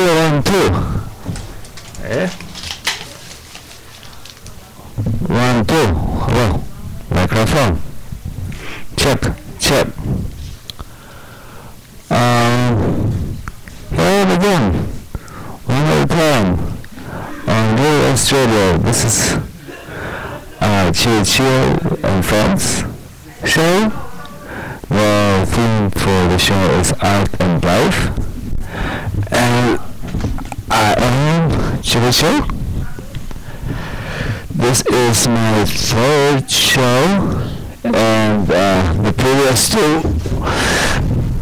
1, 2. Eh? 1, 2. Hello. Microphone. Check. Check. Here it again. One more time. On Real Australia. This is Chill and Friends show. The theme for the show is Art and Life. And I am Chill. This is my third show, and the previous two,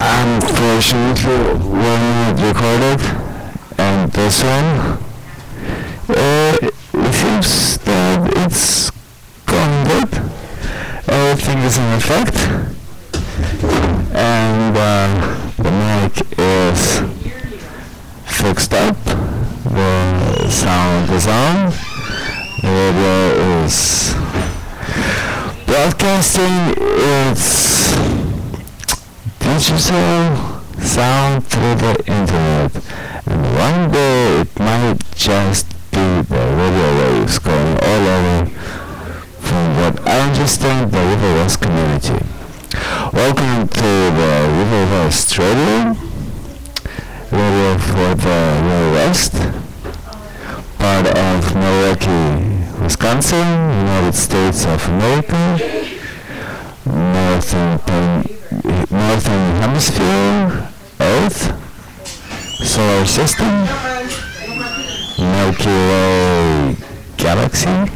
unfortunately, were not recorded, and this one, it seems that it's going good. Everything is in effect, and the mic is fixed up, the sound is on. The radio is broadcasting its digital sound through the internet, and one day it might just be the radio waves going all over, from what I understand, the River West community. Welcome to the River West Radio for the River West, part of Milwaukee, Wisconsin, United States of America, Northern Hemisphere, Earth, Solar System, Milky Way Galaxy,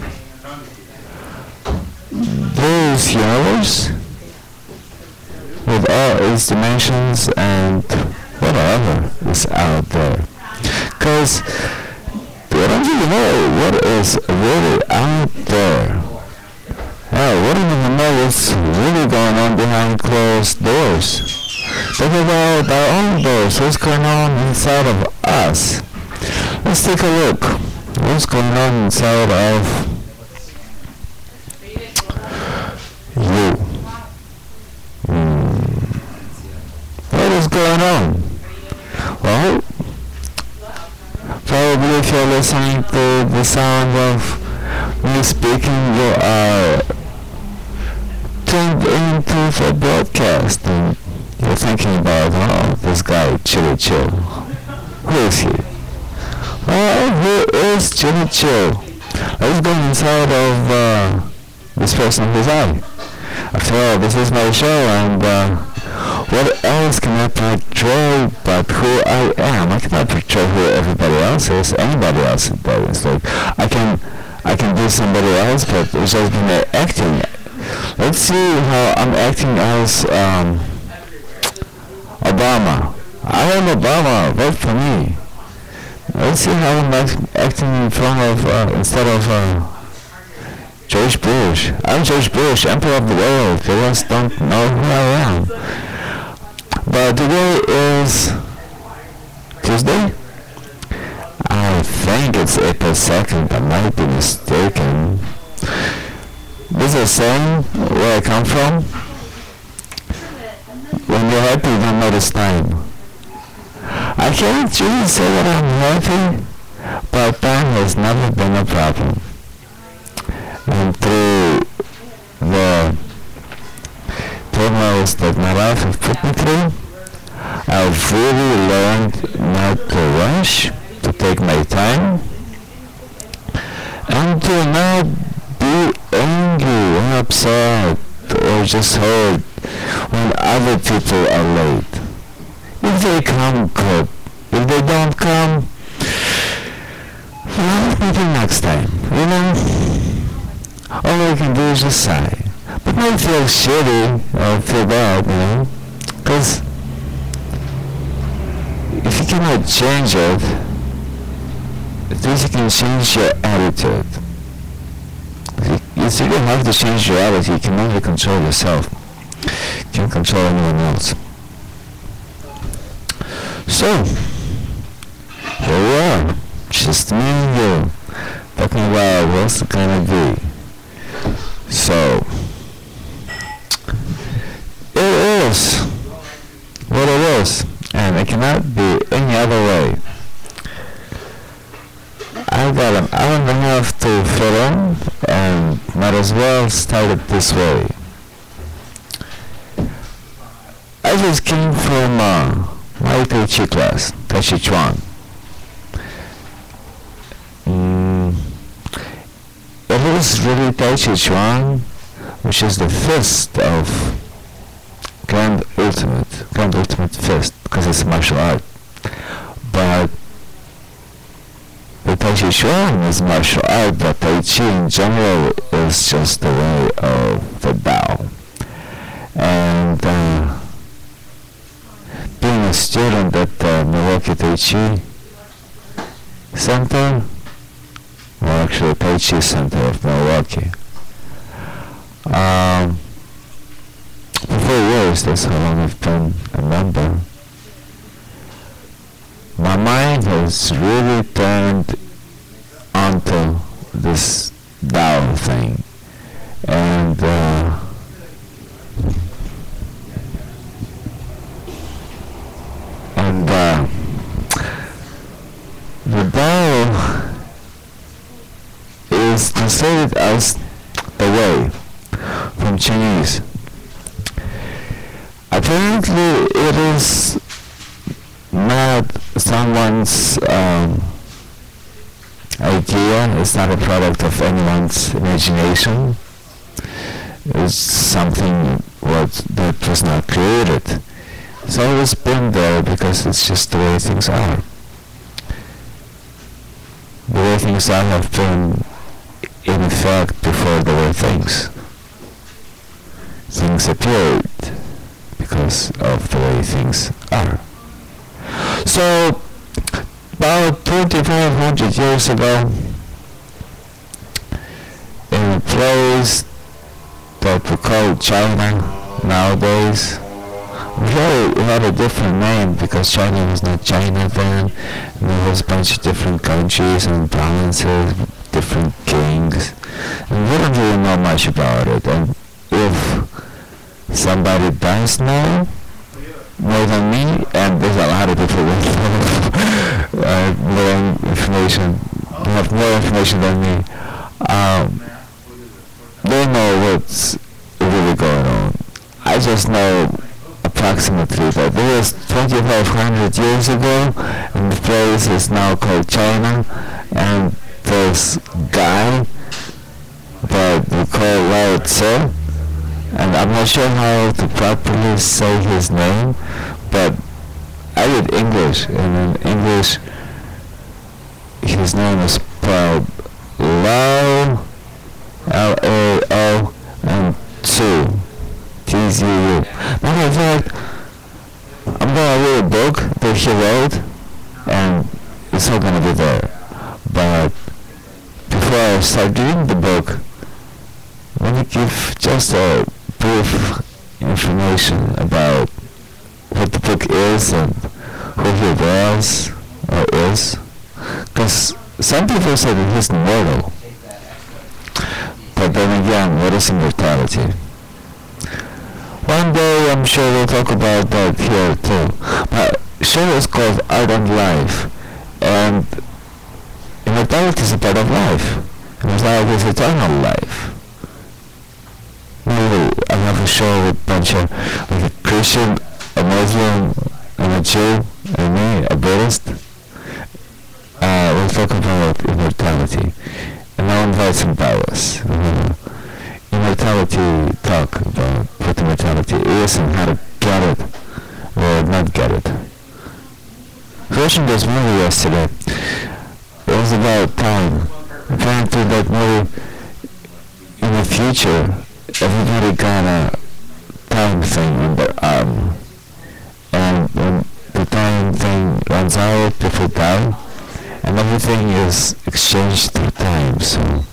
this universe, with all its dimensions and whatever is out there. Because I don't really know what is really out there. I don't even know what's really going on behind closed doors. Talk about our own doors. What's going on inside of us? Let's take a look. What's going on inside of you? What is going on? Well, probably if you're listening to the sound of me speaking, you are tuned into the broadcast and you're thinking about, oh, this guy, Chill. Who is he? Well, who is Chill? Let's go inside of this person who's I. After all, this is my show, and what else can I portray but who I am? I cannot portray who everybody else is, anybody else is. Like, I can be somebody else, but it's just been acting. Let's see how I'm acting as Obama. I am Obama, vote for me. Let's see how I'm acting in front of, instead of George Bush. I'm George Bush, Emperor of the world. You just don't know who I am. But today is Tuesday. I think it's April 2nd. I might be mistaken. There's a saying where I come from. When you're happy, you don't notice time. I can't really say that I'm happy, but time has never been a problem. And through the turmoils that my life has put me through, I've really learned not to rush, to take my time, and to not be angry or upset or just hurt when other people are late. If they come, good. If they don't come, well, maybe next time, you know? All I can do is just sigh. But not feel shitty or feel bad, you know? Because if you cannot change it, at least you can change your attitude. You still have to change your attitude. You can only control yourself. You can't control anyone else. So, here we are. Just me and you. Talking about what's it gonna be. So, it is what it is, and it cannot be any other way. only got an hour and a half to fill in, and might as well start it this way. I just came from my Tai Chi class, Tai Chi Chuan. It is really Tai Chi Chuan, which is the fist of Grand Ultimate Fist, because it's a martial art. But the Tai Chi Chuan is martial art, but Tai Chi in general is just the way of the Tao. And being a student at the Milwaukee Tai Chi Center, or actually Tai Chi Center of Milwaukee, for 4 years, that's how long I've been a member. My mind has really turned onto this Tao thing, and the Tao is translated as the way from Chinese. Apparently, it is not someone's idea. It's not a product of anyone's imagination. It's something that was not created. It's always been there because it's just the way things are. The way things are have been in effect before there were things. Things appeared because of the way things are. So, about 2,500 years ago, in a place that we call China nowadays, we had a different name because China was not China then, and there was a bunch of different countries and provinces, different kings, and we don't really know much about it. And if somebody does know more than me, and there's a lot of people with more information, have more information than me, they know what's really going on. I just know approximately that it was 2,500 years ago, and the place is now called China, and this guy that we call Lao Tzu, and I'm not sure how to properly say his name, but I did English, and in English his name is spelled Lao, L-A-O, and Tzu, T-Z-U. Matter of fact, I'm gonna read a book that he wrote, and it's not gonna be there. But before I start reading the book, let me give just a brief information about what the book is and who he was or is. Because some people say that he's immortal. But then again, what is immortality? One day I'm sure we'll talk about that here too. My show is called Art and Life, and immortality is a part of life. Immortality is eternal life. I have a show with a bunch of like a Christian, a Muslim, and a Jew, and me, a Buddhist. We'll talk about immortality, and I'll invite some Taoists. Immortality talk about what immortality is and how to get it or not get it. Watching this movie yesterday, it was about time. Apparently that movie, in the future, everybody got a time thing on their arm, and when the time thing runs out, people die, and everything is exchanged through time. So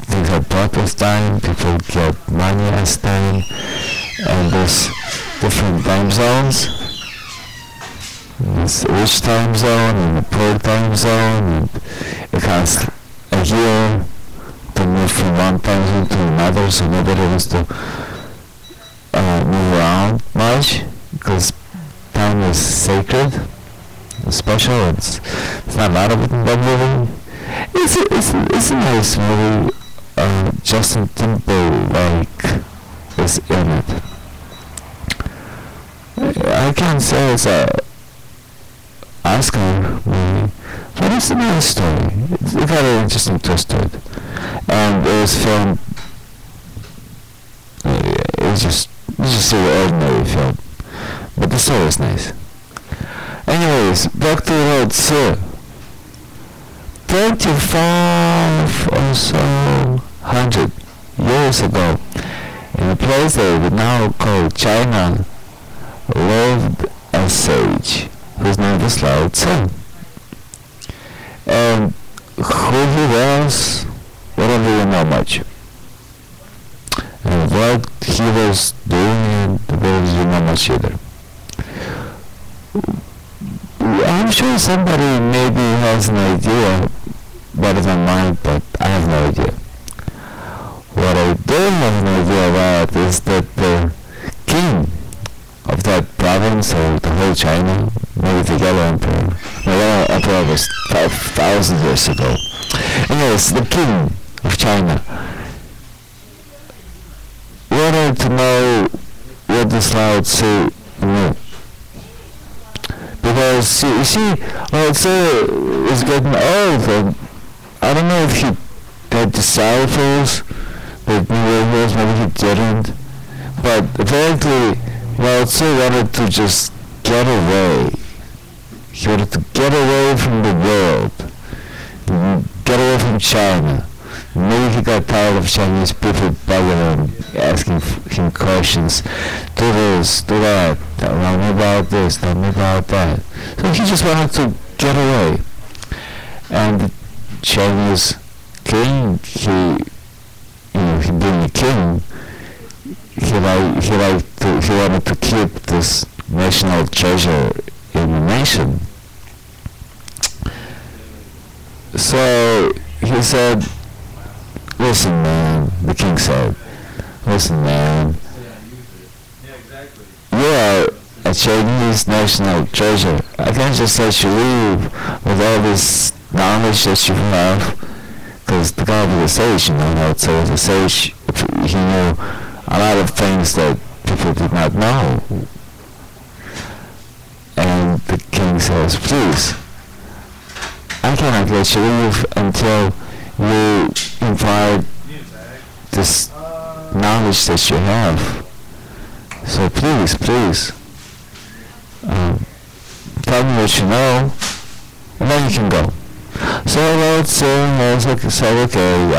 things are bought with time, people get money as time, and there's different time zones. There's a rich time zone and a poor time zone, and it has a year to move from one time zone to another, so nobody wants to move around much, because time is sacred, special. It's not a lot of it in that movie. It's a nice movie. Justin Timberlake is in it. I can't say it's a Oscar movie, but it's a nice story. It got an interesting twist to it, and it was filmed. It's just an ordinary film, but the story is nice. Anyways, back to Lao Tzu. 25 or so hundred years ago, in a place they would now call China, lived a sage whose name was Lao Tzu. And who he was, we don't really know much. And what he was doing, we don't really know much either. I'm sure somebody maybe has an idea better than mine, but I have no idea. What I do have an idea about is that the king of that province, or the whole China, maybe the Yellow Emperor. The Yellow Emperor was 5,000 years ago. Anyways, the king of China wanted to know what this Lao Tzu knew. Because, you see, Lao Tzu is getting old, and I don't know if he had disciples that knew what it was, maybe he didn't. But apparently, Lao Tzu wanted to just get away. He wanted to get away from the world, get away from China. Maybe he got tired of Chinese people bugging him, asking him questions. Do this, do that, tell me about this, tell me about that. So he just wanted to get away. And the Chinese king, he being a king, he wanted to keep this national treasure in the nation. So he said, listen man, the king said, listen man, you are a Chinese national treasure. I can't just let you leave with all this knowledge that you have, because the guy was a sage, Lao Tzu was a sage. He knew a lot of things that people did not know. And the king says, please, I cannot let you leave until you impart this knowledge that you have. So please, tell me what you know, and then you can go. So Lao Tzu said, okay,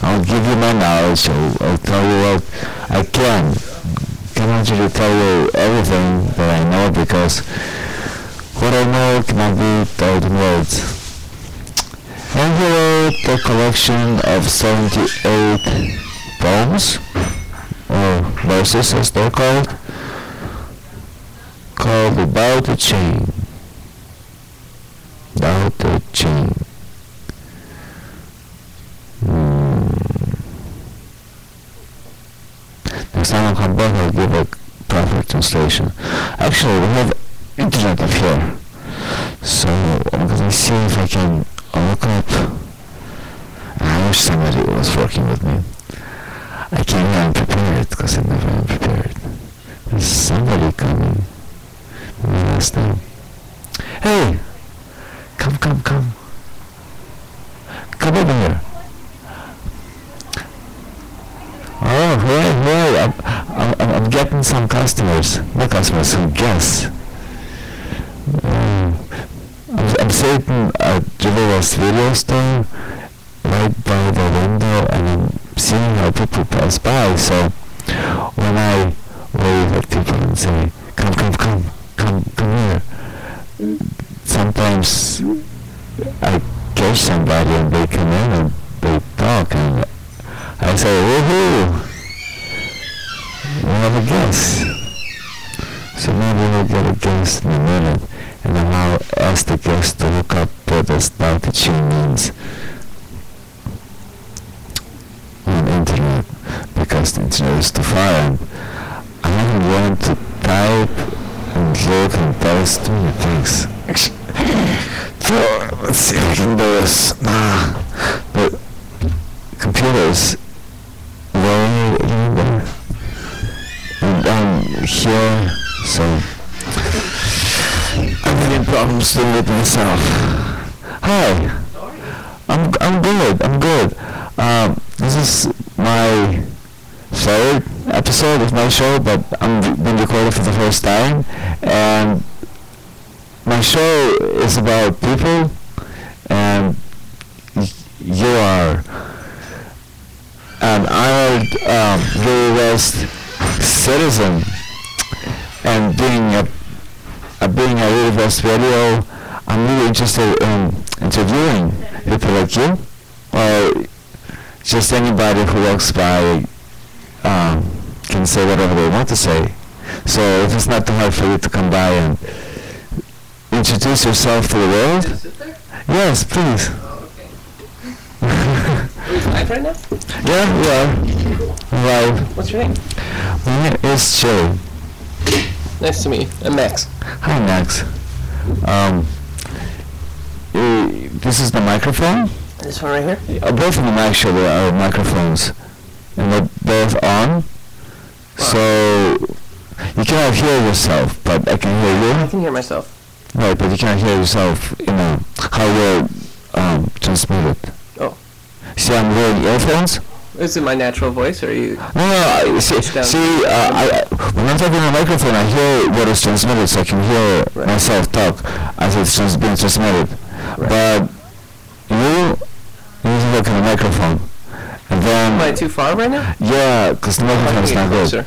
I'll give you my knowledge, I'll tell you what I can. I want you to tell you everything that I know, because what I know cannot be told in words. And he wrote a collection of 78 poems, or verses as they're called About the Chain. About the Chain. Next time I come back, I'll give a proper translation. Actually, we have internet up here, so I'm gonna see if I can look up. I wish somebody was working with me. I came here unprepared, because I never am prepared. There's somebody coming. Maybe last time. Hey! Come. Come over here. Oh, right. I'm getting some customers. Not customers, some guests. I'm sitting at Julia's video store right by the window, and I'm seeing how people pass by. So when I wave at people and say, come here, sometimes I catch somebody and they come in and they talk, and I say, woohoo, we have a guest. So maybe we'll get a guest in a minute, and then I'll ask the guest to look up what this Tao Te Ching means on the internet, because the internet is too far, and I haven't learned to type and look and post too many things. So, let's see if we can do this. The computer's way there. And I'm here, so I'm having problems doing it myself. Hi. I'm good. This is my third episode of my show, but I'm being recorded for the first time, and my show is about people, and you are an honored Gary West citizen, and being a Gary West radio, I'm really interested in interviewing people like you, or just anybody who walks by can say whatever they want to say. So if it's not too hard for you to come by and introduce yourself to the world. Yes, please. Oh, okay. Are we live right now? Yeah, we are. Live. What's your name? My name is Joe. Nice to meet you. I'm Max. Hi, Max. This is the microphone? This one right here? Both of them actually are microphones. And they're both on. So you cannot hear yourself, but I can hear you. I can hear myself. Right, but you can't hear yourself, how you're transmitted. Oh. See, I'm wearing earphones. Is it my natural voice, or are you... No, see, when I'm talking on a microphone, I hear what is transmitted, so I can hear myself talk as it's being transmitted. Right. But you're talking on a microphone. And then... Am I too far right now? Yeah, because the microphone's not good.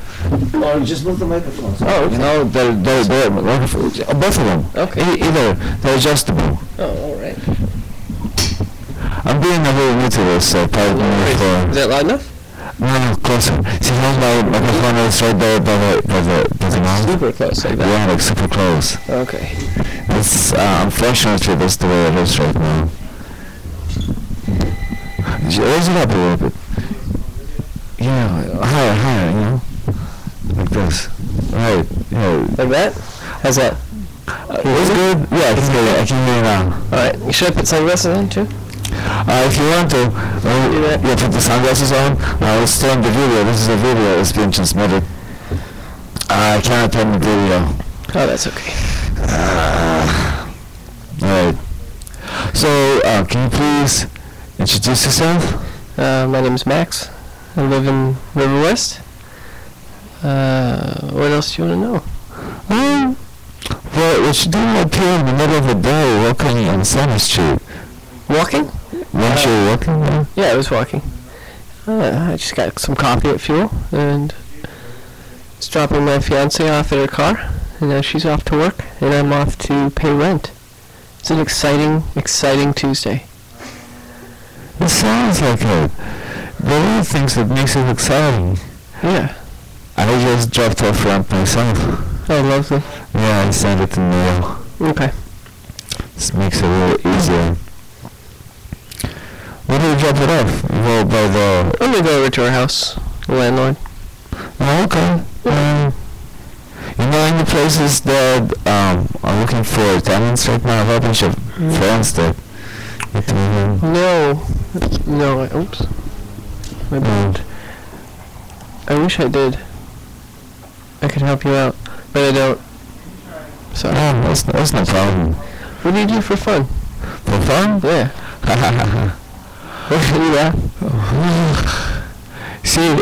Or just move the microphones. Oh, okay. They're microphones. Both of them. Okay. Either. They're adjustable. Oh, alright. I'm being a little new to this, so pardon me for... Is that loud enough? No, closer. See, how's my microphone is right there by the mouth? Super close, like that. Yeah, like super close. Okay. It's, unfortunately, that's the way it is right now. Raise it up a little bit. Yeah, higher, like this. Right, yeah. Like that? How's that? It's good? Yeah, I can hear you now. Alright, should I put sunglasses on too? If you want to, put the sunglasses on. It's still in the video. This is a video. It's being transmitted. I cannot turn the video. Oh, that's okay. Alright. So, can you please introduce yourself? My name is Max. I live in River West. What else do you want to know? Well, what you doing up here in the middle of the day walking on Center Street? Walking? Weren't you walking there? Yeah, I was walking. I just got some coffee at Fuel, and was dropping my fiance off at her car, and now she's off to work, and I'm off to pay rent. It's an exciting Tuesday. It sounds like it. There are things that makes it exciting. Yeah. I just dropped off rent myself. Oh, lovely. Yeah, I sent it in the mail. Okay. This makes it a little easier. Where do you drop it off? Well, by the... I'm gonna go over to her house, the landlord. Oh, okay. Any places that are looking for tenants right now? I have a bunch of friends that... No, oops. My bad. I wish I did. I could help you out, but I don't. Sorry. No, that's no problem. What do you do for fun? For fun? Yeah. What do you laugh? See,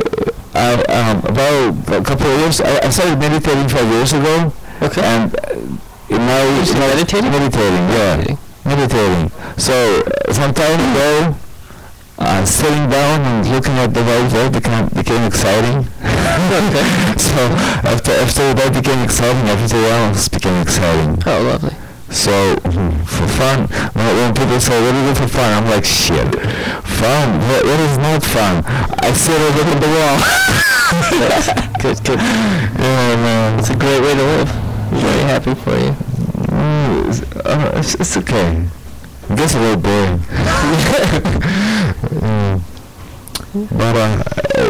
about a couple of years, I started meditating 5 years ago. Okay. And meditating? Meditating, yeah. Meditating. So, some time ago, sitting down and looking at the white world became exciting. Okay. So, after that became exciting, everything else became exciting. Oh, lovely. So, for fun, when people say, what do you do for fun? I'm like, shit. Fun? What is not fun? I sit and look at the wall. Good. Yeah, man. It's a great way to live. I'm very happy for you. It's okay. It gets a little boring. But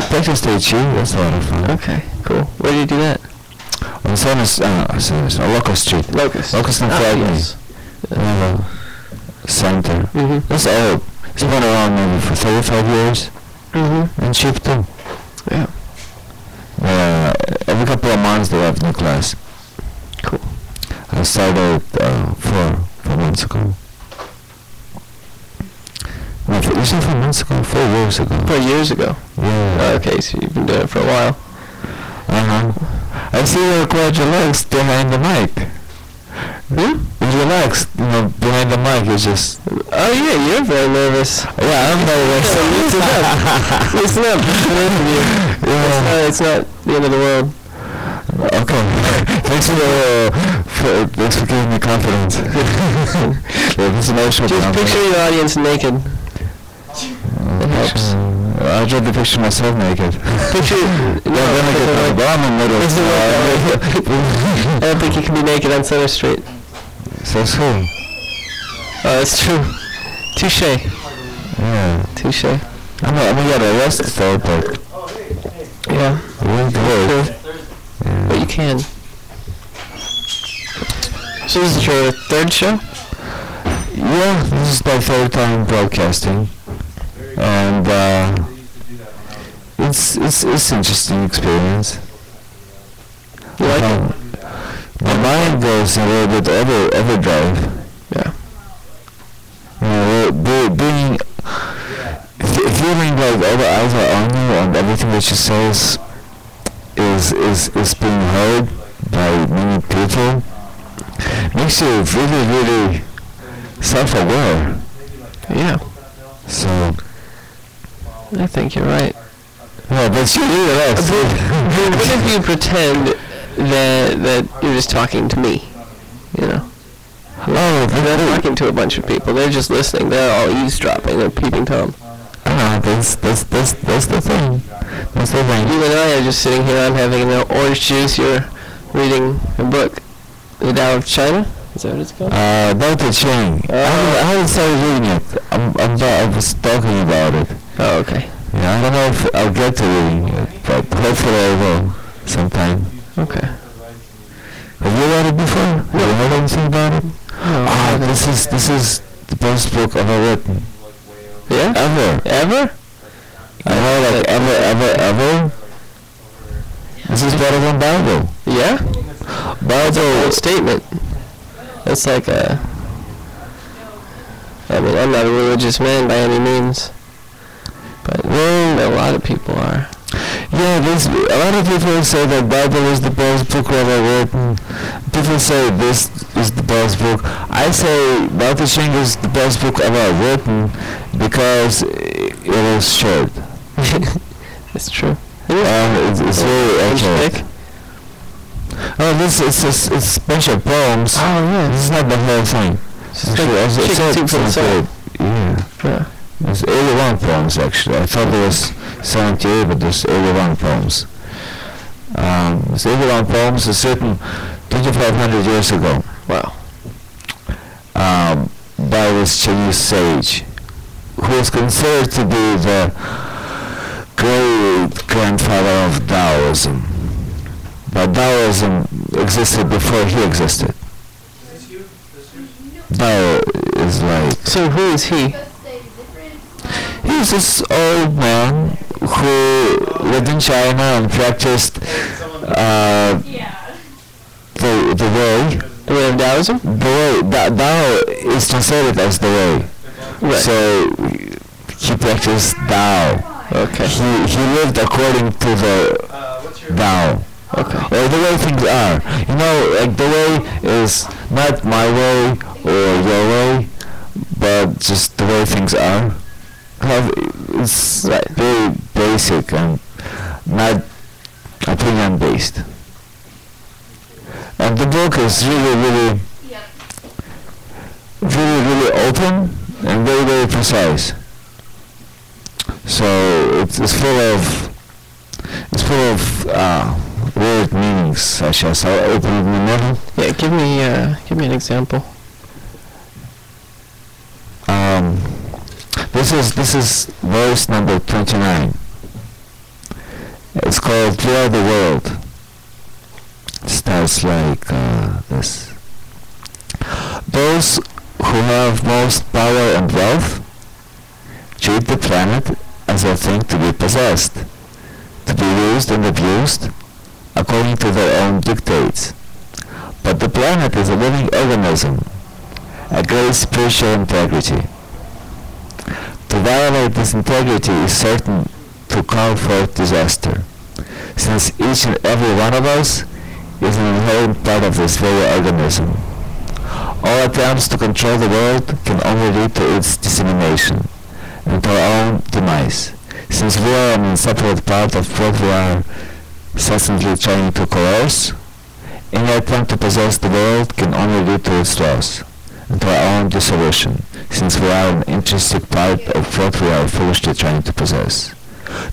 Texas State Chew, that's a lot of fun. Okay, cool. Where do you do that? On Locust Street. Locust. Locust and Friday. Yes. Center. Mm-hmm. It's old. It's been around maybe for 35 years. Mm-hmm. And cheap too. Yeah. Every couple of months they have new class. Cool. I started 4 months ago. No, you said 4 months ago? 4 years ago. 4 years ago. Yeah. Okay, so you've been doing it for a while. I see you're quite relaxed behind the mic. Hmm? You're relaxed, behind the mic. You're just... Oh yeah, you're very nervous. Yeah, I'm nervous. Listen up. Listen up. Yeah. It's not the end of the world. Okay. Thanks for giving me confidence. Yeah, this is emotional. Just picture your audience naked. It helps. I'd rather picture myself naked. Picture. Then I get the bottom and middle. I don't think you can be naked on Center Street. So it's cool. Oh, that's true. Touche. Yeah. Touche. I'm gonna get arrested though, but... Yeah. It won't work. Yeah. But you can. So this is your third show? Yeah, this is my third time broadcasting. And it's interesting experience. You like it? My mind goes a little bit overdrive. Yeah. Being feeling like all the eyes are on you and everything that you say is being heard by many people makes you really, really self-aware. Yeah. So. I think you're right. Yeah, but you're relaxed. What if you pretend that you're just talking to me? You know? Oh, You're not talking to a bunch of people. They're just listening. They're all eavesdropping. They're peeping Tom. That's the thing. That's the thing. You and I are just sitting here. I'm having an orange juice. You're reading a book. The Tao of China? Is that what it's called? Dr. Chang. I haven't started reading it. I was talking about it. Oh, okay. Yeah, I don't know if I'll get to reading it, but hopefully I will sometime. Okay. Have you read it before? Have you heard anything about it? No. This is the best book ever written. Yeah? Ever? I know, like ever. This is better than Bible. Yeah? Bible Statement. It's like a... I mean, I'm not a religious man by any means. But a lot of people are. Yeah, a lot of people say that Bible is the best book ever written. People say this is the best book. I say Dr. Ching is the best book ever written because it is short. It's true. It's very accurate. Thick. Oh, it's a bunch of poems. Oh, yeah. This is not the whole thing. Yeah. There's 81 poems actually. I thought there was 78, but there's 81 poems. There's 81 poems. It's written 2,500 years ago. Wow. By this Chinese sage, who is considered to be the great grandfather of Taoism. But Taoism existed before he existed. Tao is like... So who is he? He's this old man who lived in China and practiced the way. The way of Taoism? The way. Tao is translated as the way. Right. So he practiced Tao. Okay. He lived according to the Tao. Okay. Or the way things are. You know, like the way is not my way or your way, but just the way things are. It's very basic and not opinion based. And the book is really open and very precise. So it's full of weird meanings, such as I'll open it in the middle. Yeah, give me an example. This is verse number 29. It's called "You Are the World." It starts like this. Those who have most power and wealth treat the planet as a thing to be possessed, to be used and abused according to their own dictates. But the planet is a living organism, a great spiritual integrity. To violate this integrity is certain to call forth disaster, since each and every one of us is an inherent part of this very organism. All attempts to control the world can only lead to its dissemination and to our own demise, since we are an inseparable part of what we are incessantly trying to coerce. Any attempt to possess the world can only lead to its loss and to our own dissolution, since we are an intrinsic part of what we are foolishly trying to possess.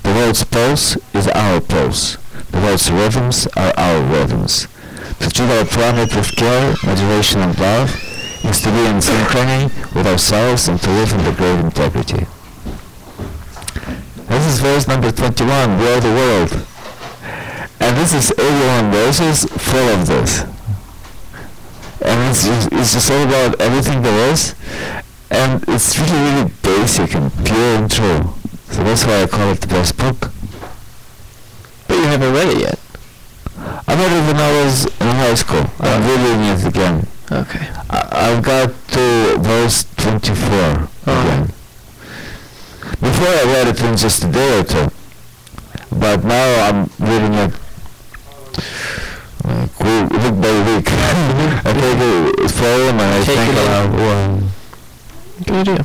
The world's pulse is our pulse. The world's rhythms are our rhythms. To treat our planet with care, moderation, and love is to be in synchrony with ourselves and to live in the great integrity. This is verse number 21, we are the world. And this is 81 verses full of this. And it's just all about everything there is. And it's really, really basic and pure and true. So that's why I call it the best book. But you haven't read it yet. I read it when I was in high school. I'm rereading it again. Okay. I've got to verse 24 again. Before I read it in just a day or two. But now I'm reading it week by week. I take it forward and I think aloud. Good idea.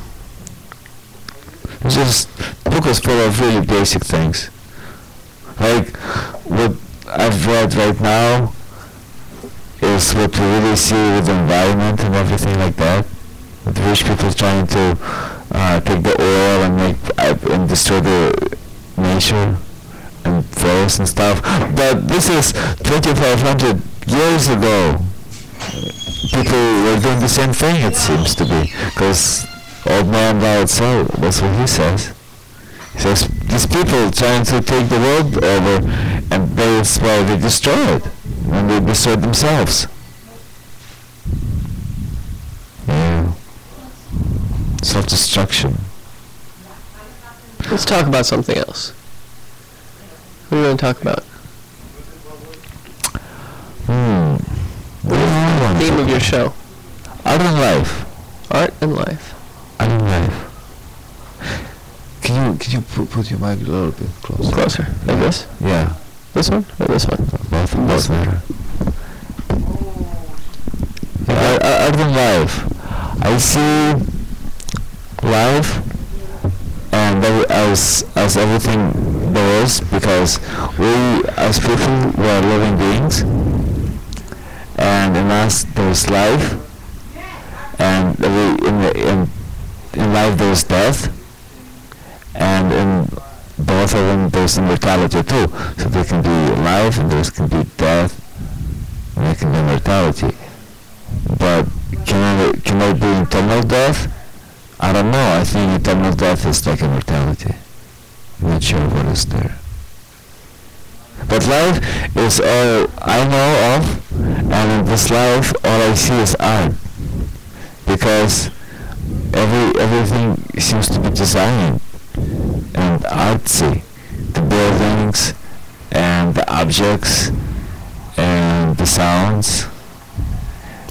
It's just, the book is full of really basic things. Like, what I've read right now is what we really see with the environment and everything like that. With rich people trying to take the oil and make and destroy the nature and forests and stuff. But this is 2,500 years ago. People were doing the same thing, it seems to be, because old man died, so that's what he says. He says these people trying to take the world over, and that's why they destroy it, and they destroy themselves. Yeah. Self-destruction. Let's talk about something else. What are we going to talk about? What do you want? Theme of your show. Art and life. Art and life. Art and life. Can you put your mic a little bit closer? Closer. Like this? Yeah. This one or this one? Both matter. Yeah, art and life. I see life and as everything there is, because we as people, we are living beings, and in us there's life, and in life there's death, and in both of them there's immortality too. So there can be life and there can be death, and there can be immortality. But can there be eternal death? I don't know. I think eternal death is like immortality. I'm not sure what is there. But life is all I know of, and in this life all I see is art. Because everything seems to be designed and artsy. The buildings and the objects and the sounds.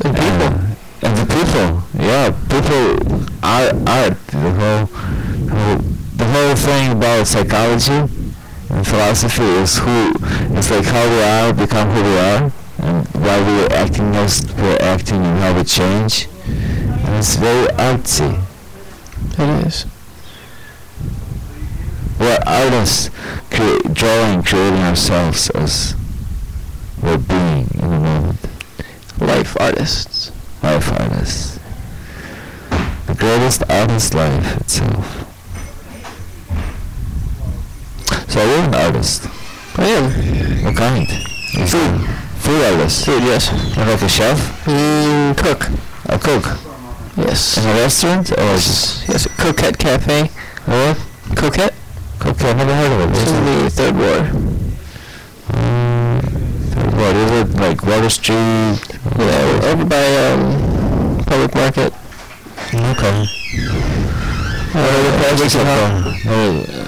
And people. And the people, yeah, people are art. The whole thing about psychology and philosophy is like how we are, become who we are, and why we're acting as we're acting, and how we change. And it's very artsy. It is. We're artists, creating ourselves as we're being in the moment. Life artists. Life artists. The greatest art is life itself. So you're an artist. I am. What kind? Food artist. Food, yes. You're like a chef? Cook. A cook? Yes. In a restaurant? Or just Yes, Coquette Cafe. what? Coquette? Okay, I've never heard of it. It's in the Third Ward. What is it? Like Water Street? Yeah, over by Public Market. Okay.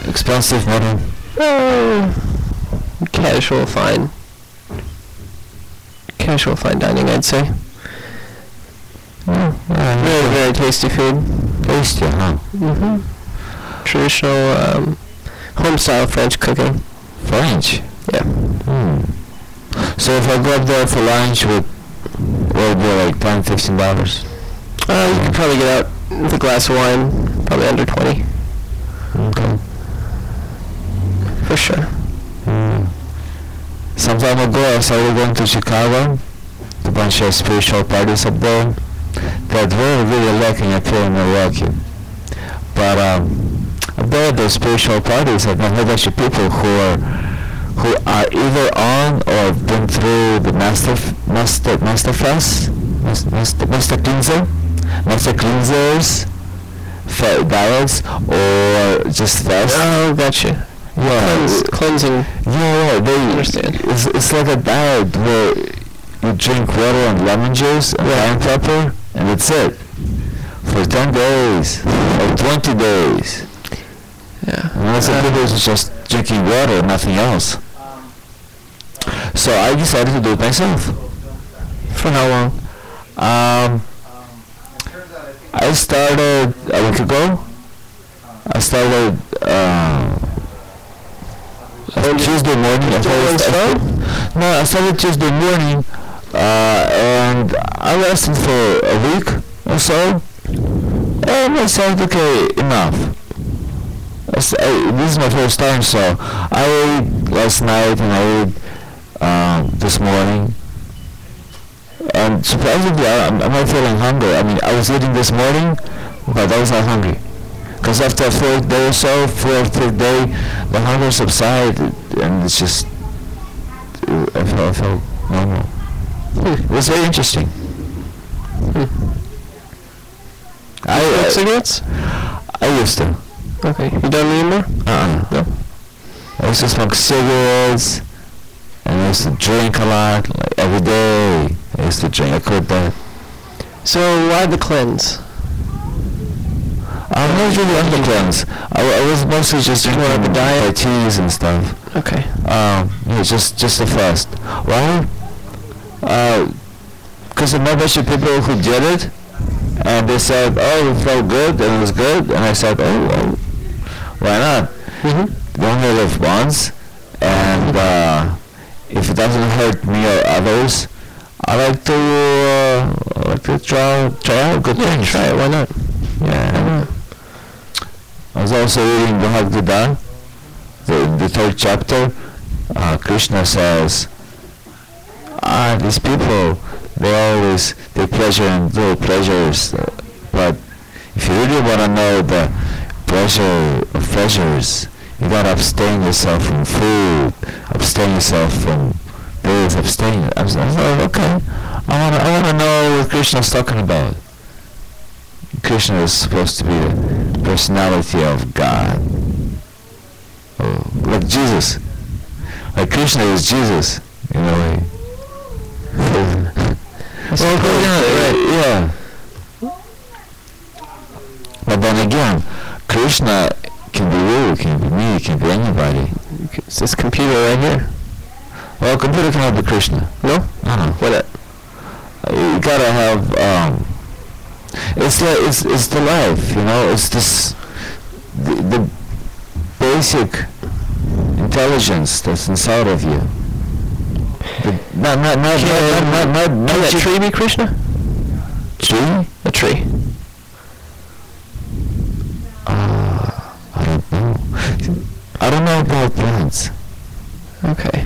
Expensive modern. Casual fine. Casual fine dining, I'd say. Very, very tasty food. Tasty, huh? Traditional home-style French cooking. French? Yeah. So if I go up there for lunch, what would be like $10, $15? You could probably get out with a glass of wine, probably under 20. Okay. For sure. Some time ago, I started going to Chicago, a bunch of spiritual parties up there that were really lacking up here in Milwaukee. But up there, those spiritual parties, I've met a bunch of people who are either on or have been through the Master Cleansers, diets, or just fast. Oh, gotcha. Yeah, Cleansing. Yeah, they Understand. It's like a diet where you drink water and lemon juice and cayenne pepper, and that's it for 10 days or 20 days. Yeah. And that's a people who's just drinking water, nothing else. So I decided to do it myself. For how long? I started a week ago. I started Tuesday morning. I started Tuesday morning, and I lasted for a week or so, and I said, okay, enough. This is my first time, so I ate last night and I ate this morning, and surprisingly, I'm not feeling hungry. I mean, I was eating this morning, but I was not hungry. Because after a fourth day or so, fifth day, the hunger subsided, and it's just, I felt normal. It was very interesting. You smoke cigarettes? I used to. Okay. You don't anymore? No. I used to smoke cigarettes, and I used to drink a lot, like every day. I used to drink. I quit that. So why the cleanse? I'm not really on the cleanse. I was mostly just drinking the diet? teas and stuff. Okay. Yeah, just the fast. Why? Because I met a bunch of people who did it, and they said, oh, it felt good, and it was good, and I said, oh, well, why not? We only live once, and if it doesn't hurt me or others, I like to try out good things. Try it. Why not? Yeah. I was also reading the Bhagavad Gita, the third chapter. Krishna says, these people, they always take pleasure in little pleasures, but if you really want to know the pleasure of pleasures, you gotta abstain yourself from food, abstain yourself from this, abstain. I was like, okay, I wanna know what Krishna's talking about. Krishna is supposed to be the personality of God. Like Jesus. Like Krishna is Jesus, in a way. Yeah. But then again, Krishna can be you, can be me, can be anybody. It's this computer right here. Well, a computer cannot be Krishna. No? Why not? You gotta have, it's the life, you know, it's this, the basic intelligence that's inside of you. Not Can that tree be Krishna? Tree? A tree. I don't know. I don't know about plants. Okay.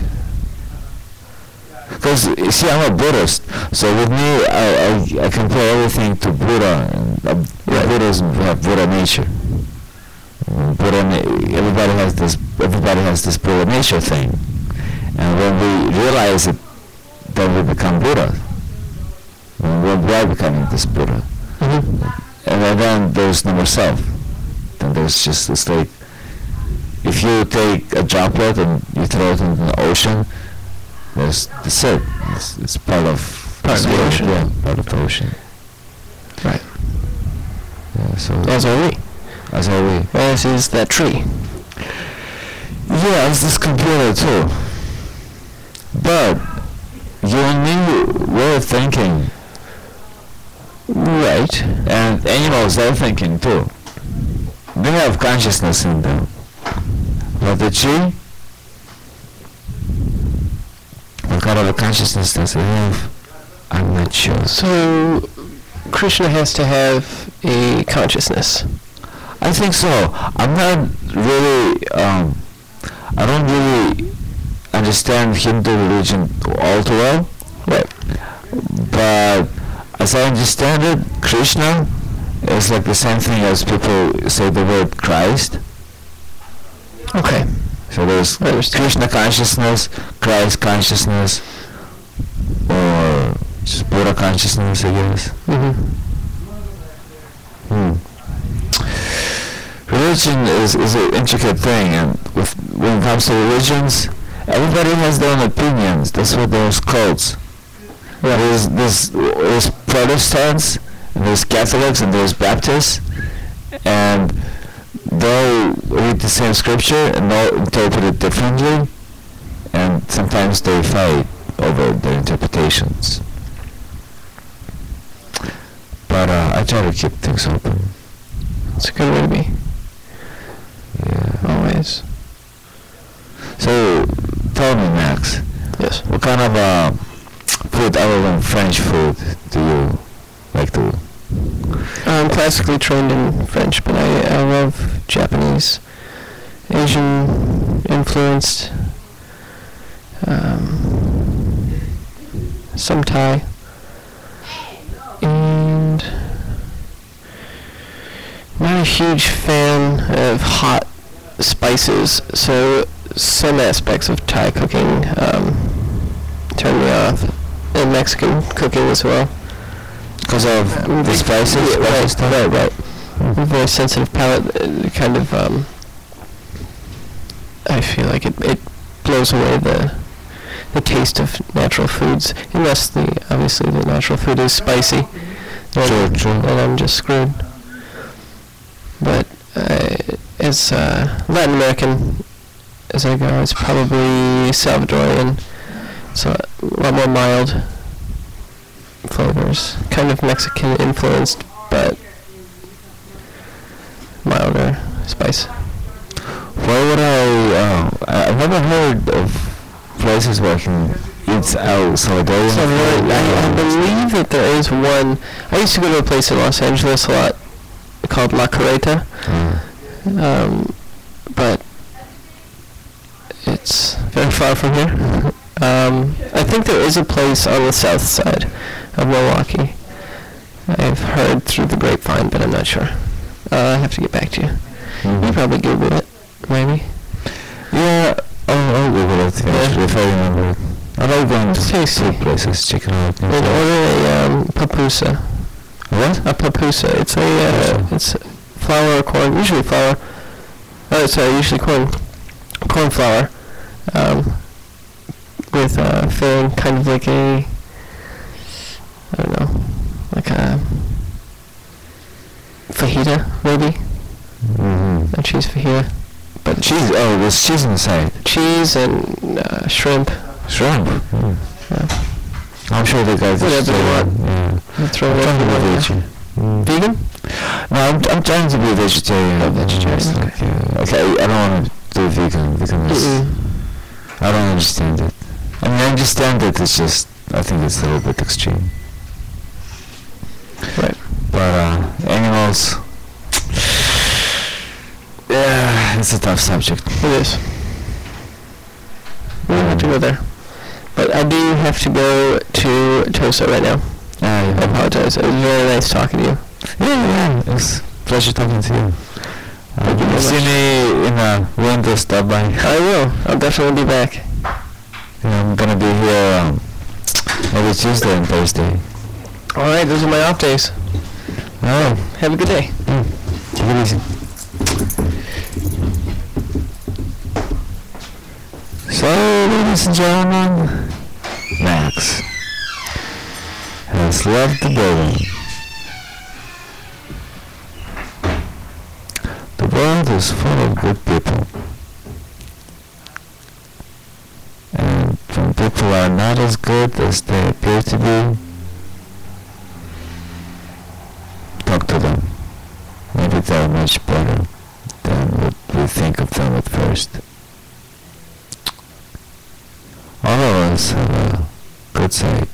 Because, you see, I'm a Buddhist, so with me, I compare everything to Buddha, and Buddhism have Buddha nature. Everybody has this Buddha nature thing, and when we realize it, then we become Buddha. When we are becoming this Buddha, and then there's no more self. Then there's just, it's like, if you take a droplet and you throw it into the ocean, that's it. It's part of the ocean. Yeah, part of the ocean. Right. So As are we. as are we. As is that tree. Yeah, it's this computer too. But you and me, we're thinking. Right. And animals, they're thinking too. They have consciousness in them. But the tree, what kind of a consciousness does it have? I'm not sure. So, Krishna has to have a consciousness. I think so. I'm not really, I don't really understand Hindu religion all too well. Right. But as I understand it, Krishna is like the same thing as people say the word Christ. Okay. So there's I understand. Krishna consciousness, Christ consciousness, or just Buddha consciousness, I guess. Mm-hmm. Religion is an intricate thing, and when it comes to religions, everybody has their own opinions. That's what there's cults. Yeah. There's Protestants, and there's Catholics, and there's Baptists, and they'll read the same scripture and they'll interpret it differently, and sometimes they fight over their interpretations. But I try to keep things open. It's a good way to be. Yeah. Always. So, tell me, Max, Yes. what kind of food other than French food do you like to? I'm classically trained in French, but I love Japanese, Asian influenced, some Thai, and not a huge fan of hot spices, so some aspects of Thai cooking turn me off, and Mexican cooking as well. Because of the spices? Yeah, right. Very sensitive palate, kind of, I feel like it blows away the taste of natural foods, unless obviously the natural food is spicy. True. And I'm just screwed. But as Latin American as I go, it's probably Salvadorian. It's a lot more mild flavors, kind of Mexican influenced, but milder spice. Why would I've never heard of places where you can eat El Salvadorian So food. I believe that there is one. I used to go to a place in Los Angeles a lot called La Carreta, but it's very far from here. I think there is a place on the south side of Milwaukee. I've heard through the grapevine, but I'm not sure. I have to get back to you. You probably Google it, maybe. Yeah, I'll Google it actually, if I remember it. I like going to Tasty. places, checking out new And food. order a pupusa. What? A pupusa. It's it's flour or corn, usually flour. Oh, sorry, usually corn flour, with filling, kind of like I don't know, like a fajita, maybe. Mm-hmm. A cheese fajita. But Cheese, there's cheese inside. cheese and shrimp. Shrimp. Yeah. I'm sure they got this. Whatever you want. Yeah. You throw I'm it trying to be in veggie. Vegan? No, I'm trying to be vegetarian. Oh, vegetarian, It's okay. like, okay, I don't want to do vegan. Vegan is, I don't understand it. I mean, I understand it, it's just, I think it's a little bit extreme. Right. But, animals, yeah, it's a tough subject. It is. We don't have to go there. But I do have to go to Tosa right now. I Yeah. apologize. It was very nice talking to you. Yeah, it's a pleasure talking to you. Thank you very See much. me in a window, stop by. I will. I'll definitely be back. Yeah, I'm gonna be here maybe Tuesday and Thursday. Alright, those are my off days. Oh, Have a good day. take it easy. So, ladies and gentlemen, Max has left the building. is full of good people. And when people are not as good as they appear to be, talk to them. Maybe they're much better than what we think of them at first. All of us have a good side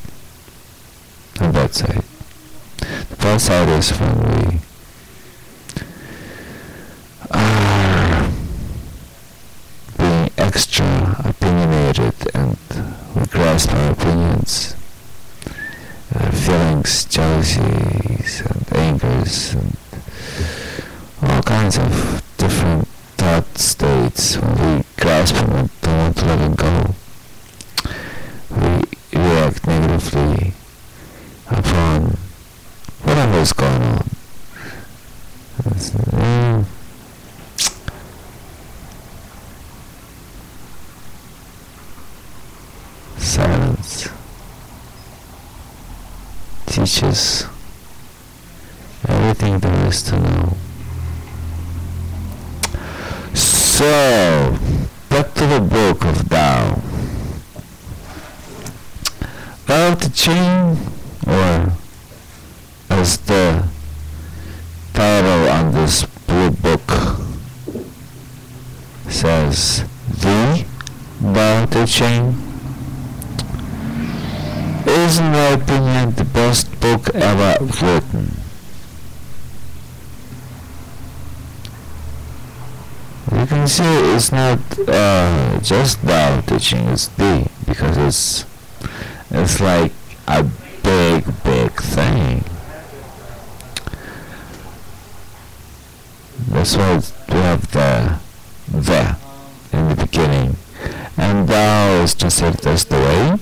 and bad side. The bad side is when we are being extra opinionated and we grasp our opinions, feelings, jealousies and angers and all kinds of different thought states. When we grasp them and don't want to let them go, we react negatively upon whatever is going on. Silence teaches everything there is to know. So, back to the book of Tao. Tao Te Ching, or as the title on this blue book says, the Tao Te Ching, is in my opinion the best book ever written. You can see it's not just Tao Te Ching, it's the, because it's like a big thing. That's why we have the in the beginning, and Tao is translated as the way.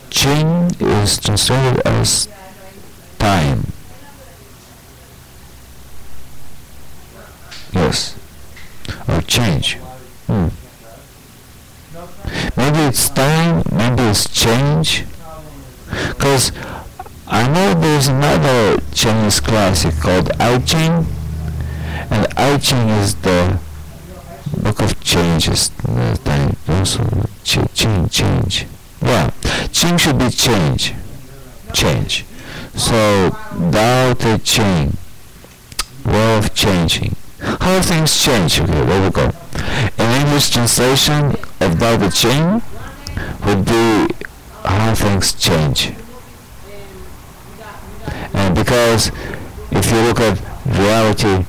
Ching is translated as time. Yes, or change. Maybe it's time, maybe it's change. Because I know there's another Chinese classic called I Ching, and I Ching is the book of changes. The time also change. Yeah, Ching should be change. So Tao Te Ching, way of changing. How things change. Okay, there we go. An English translation of Tao Te Ching would be how things change. And because if you look at reality,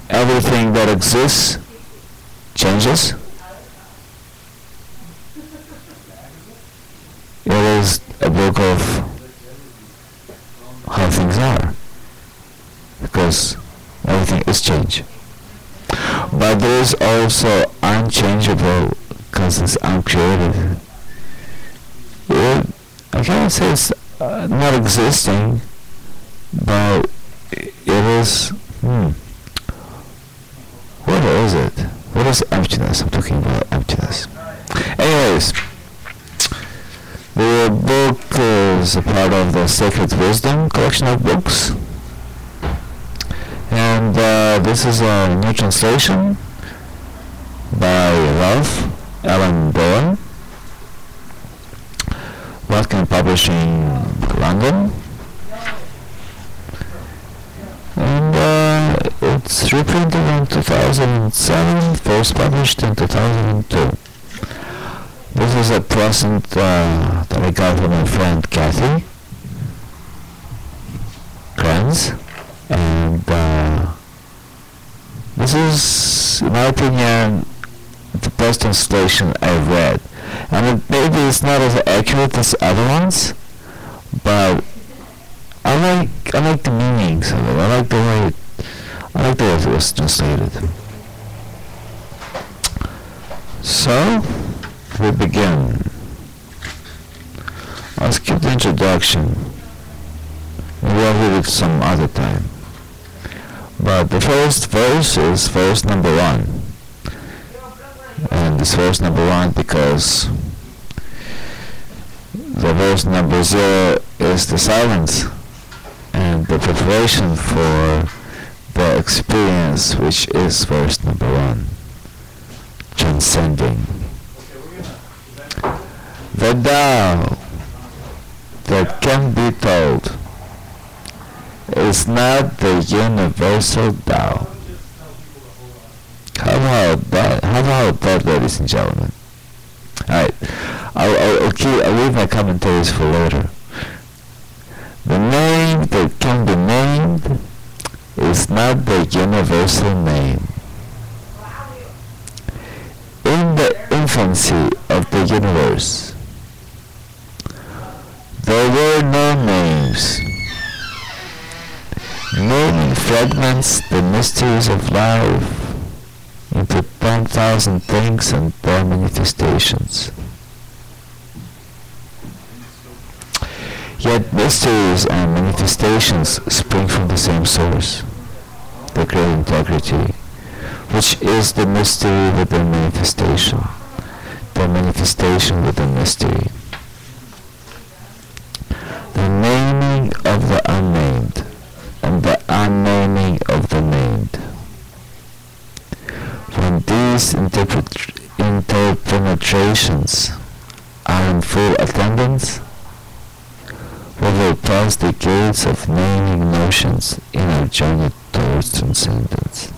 everything that exists changes. It is a book of how things are, because everything is change. But there is also unchangeable, because it's uncreated. I can't say it's not existing, but it is. What is it? What is emptiness? I'm talking about emptiness. Anyways, the book is a part of the Sacred Wisdom collection of books. And this is a new translation by Ralph Alan Bowen, Watkin Publishing, London. And it's reprinted in 2007, first published in 2002. This is a present that I got from my friend Kathy Kranz, and this is, in my opinion, the best translation I've read. And maybe it's not as accurate as other ones, but I like the meanings of it. I like the way it was translated. So we begin. I'll skip the introduction. Maybe I'll read it some other time. But the first verse is verse number 1. And it's verse number 1 because the verse number 0 is the silence and the preparation for the experience which is verse number 1, transcending. The Tao that can be told is not the universal Tao. How about that? How about that, ladies and gentlemen? Alright, I'll leave my commentaries for later. The name that can be named is not the universal name. In the infancy of the universe, there were no names. Naming fragments the mysteries of life into 10,000 things and their manifestations. Yet mysteries and manifestations spring from the same source, the great integrity, which is the mystery within manifestation, the manifestation within mystery. The naming of the unnamed and the unnaming of the named. When these interpenetrations are in full attendance, we will pass the gates of naming notions in our journey towards transcendence.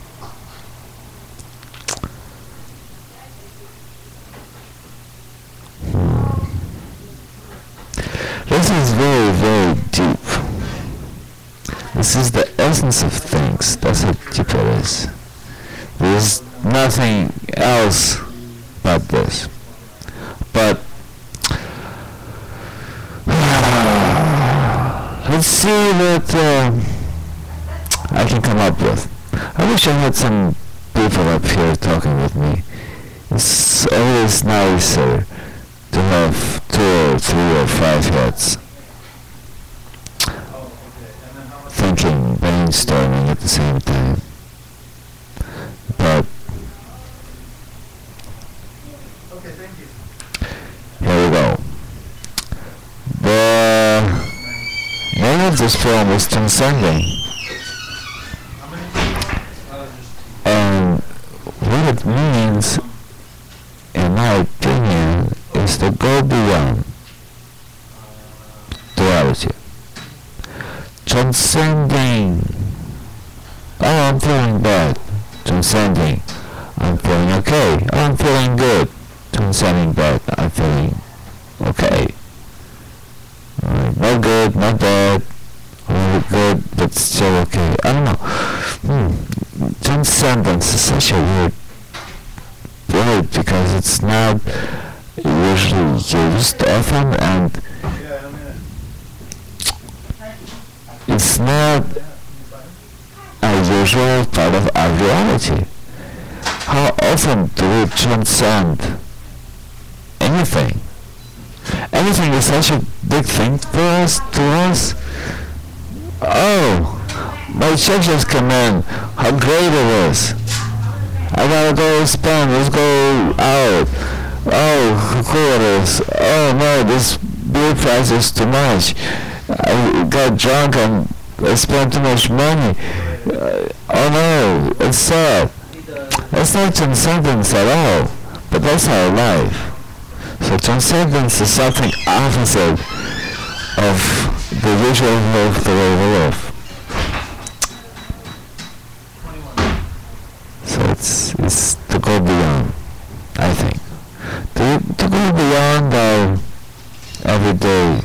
This is very, very deep. This is the essence of things. That's how deep it is. There's nothing else but this. But let's see what I can come up with. I wish I had some people up here talking with me. It's always nicer to have 2 or 3 or 5 heads thinking, brainstorming at the same time. But here we go. The name of this film is Transcending. And what it means, in my opinion, is to go beyond duality. Transcending. Oh, I'm feeling bad. Transcending. I'm feeling okay. Oh, I'm feeling good. Transcending bad. I'm feeling okay. Not good, not bad. Or good, but still okay. I don't know. Transcendence is such a weird word because it's not usually used often, and it's not a usual part of our reality. How often do we transcend anything? Anything is such a big thing for us, to us. Oh, my check just came in. How great it is. I gotta go spend. Let's go out. Oh, how cool it is. Oh no, this beer price is too much. I got drunk and I spent too much money. Oh no, it's sad. That's not transcendence at all, but that's our life. So transcendence is something opposite of the usual life, the way we live. So it's to go beyond, I think. To go beyond our everyday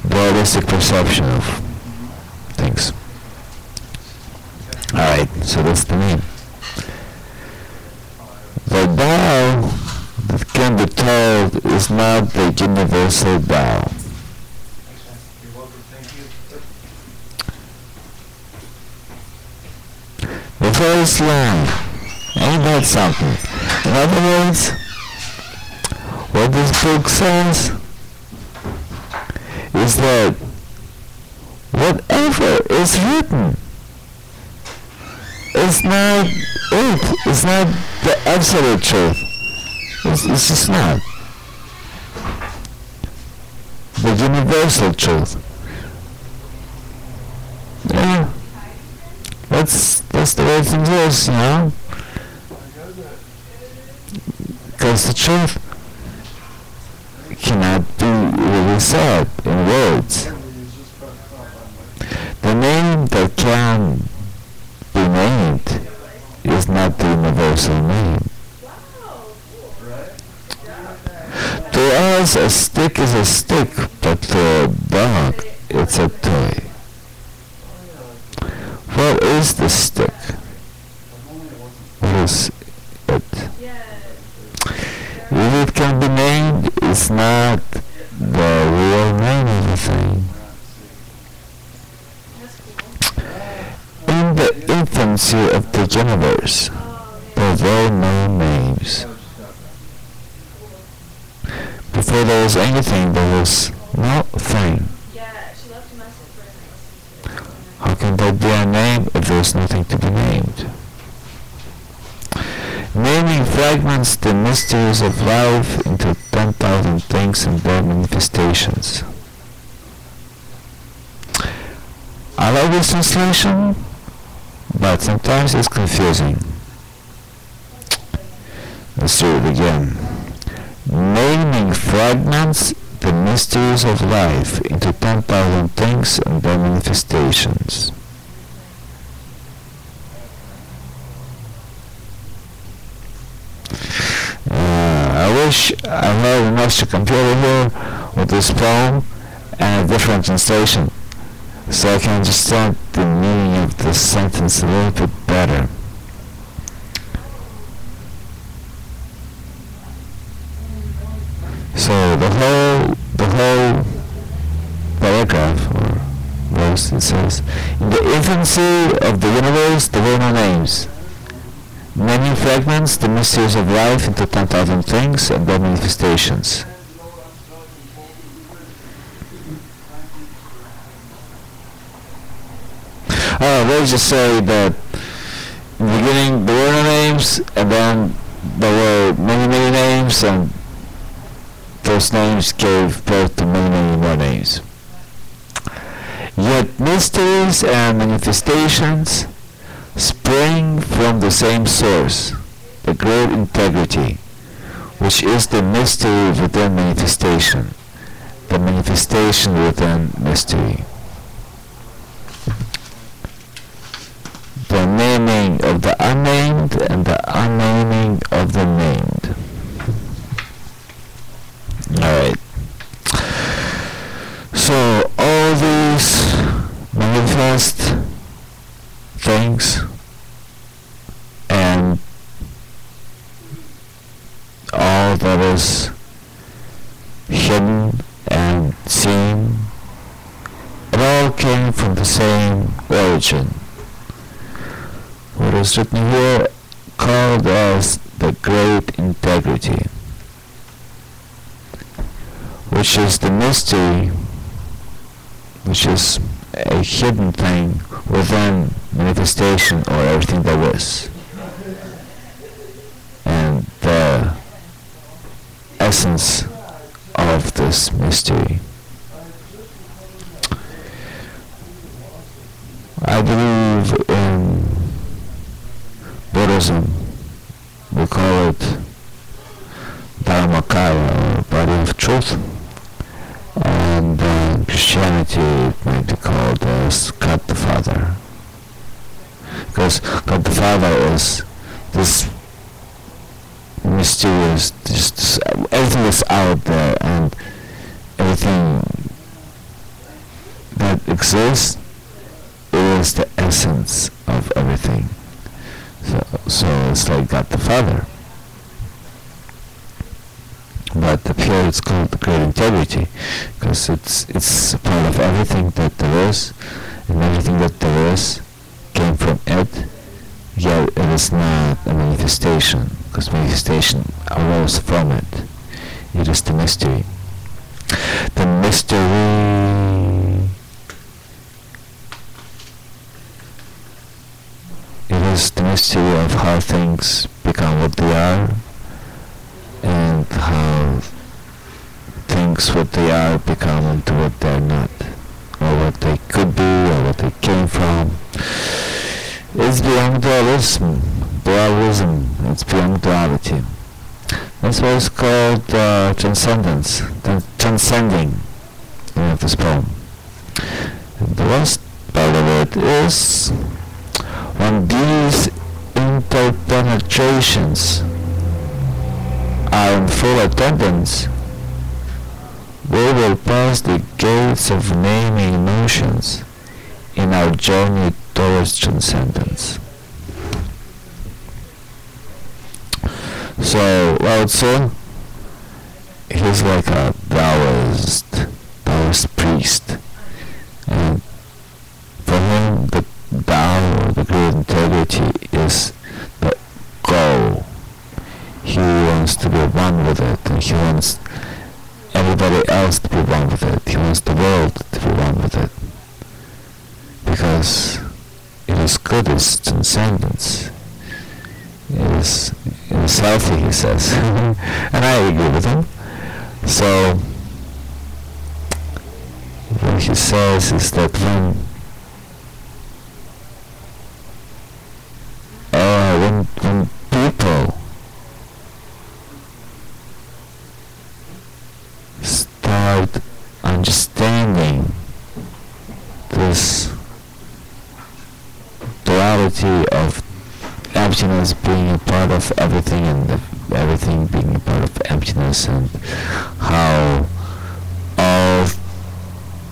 dualistic perception of things. Alright, so that's the name. The Tao that can be told is not the universal Tao. The first line, ain't that something? In other words, what this book says is that whatever is written is not it. It's not the absolute truth. It's just not the universal truth. Yeah. That's the way things is, you know? Because the truth cannot be really said in words. The name that can be named is not the universal name. To us, a stick is a stick, but to a dog, it's a toy. What is the stick? What is it? If it can be named, it's not the real name of the thing. In the infancy of the universe, there were no names. Before there was anything, there was no thing. How can there be a name if there is nothing to be named? Naming fragments the mysteries of life into 10,000 things and their manifestations. I like this translation, but sometimes it's confusing. Let's do it again. Naming fragments the mysteries of life into 10,000 things and their manifestations. I wish I had an extra computer here with this poem and a different translation, so I can understand the meaning of the sentence a little bit better. So the whole paragraph or verse, it says, in the infancy of the universe there were no names. Naming fragments the mysteries of life into 10,000 things and their manifestations. Let's just say that in the beginning there were no names, and then there were many names, and those names gave birth to many more names. Yet mysteries and manifestations spring from the same source, the great integrity, which is the mystery within manifestation, the manifestation within mystery. The naming of the unnamed and the unnaming of the named. Alright. So all these manifest things and all that is hidden and seen, it all came from the same origin. What is written here called as the great integrity, which is the mystery, which is a hidden thing within manifestation or everything there is, and the essence of this mystery. I believe in Buddhism, we call it Dharmakaya, or body of truth, and Christianity it might be called as God the Father, because God the Father is this mysterious, just everything that's out there, and everything that exists is the essence of everything. So it's like God the Father. But up here it's called the great integrity, because it's a part of everything that there is, and everything that there is came from it, yet it is not a manifestation, because manifestation arose from it. It is the mystery. The mystery. It is the mystery of how things become what they are, and how things what they are become into what they're not, or what they could be, or what they came from. It's beyond dualism, it's beyond duality. That's why it's called transcendence, transcending this poem. And the last part of it is when these interpenetrations are in full attendance, we will pass the gates of naming emotions in our journey towards transcendence. So Lao Tzu, he's like a Taoist priest, and for him the Tao, or the great integrity, is the goal. He wants to be one with it, and he wants everybody else to be one with it. He wants the world to be one with it, because it is good, it's transcendence. It is healthy, he says. And I agree with him. So what he says is that when people start understanding this duality of emptiness being a part of everything, and everything being a part of emptiness, and how all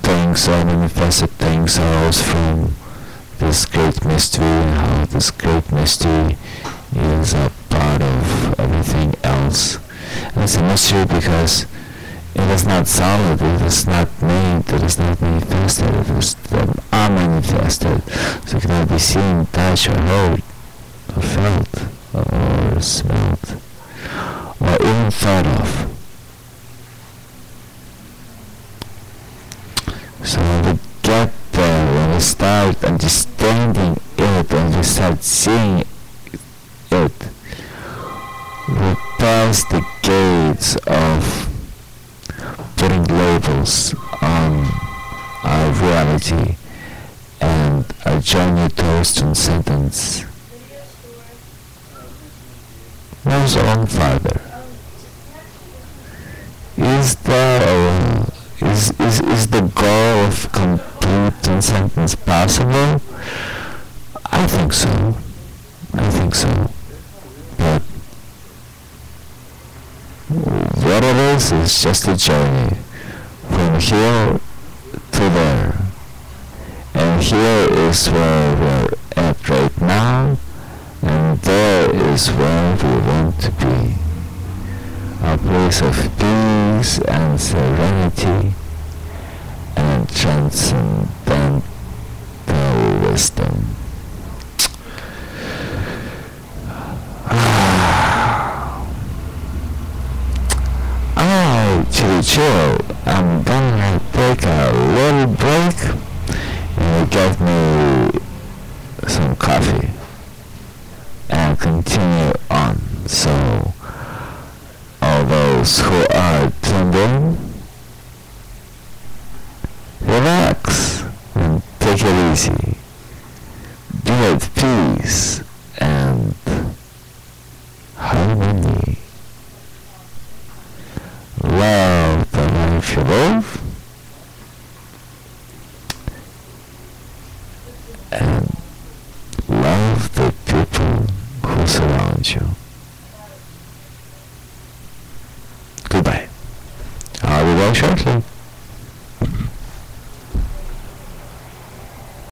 things, all manifested things, are always from this great mystery, and how this great mystery is a part of everything else. And it's a mystery because it is not solid, it is not made, it is not manifested, it is unmanifested, so it cannot be seen, touched, or heard, or felt, or smelled, or even thought of. So when we get there, when we start understanding it, when we start seeing it, we pass the gates of putting labels on our reality and our journey towards transcendence moves on further. Is the goal of complete transcendence possible? I think so. But what it is just a journey from here to there. And here is where we're at right now, and there is where we want to be. A place of peace and serenity and transcendental wisdom. Alright, chill. I'm gonna take a little break, and get me some coffee and continue on. So all those who are tuned in, relax and take it easy. Be at peace and harmony. Love the life you live, and love the people who surround you. Goodbye. I'll be back shortly.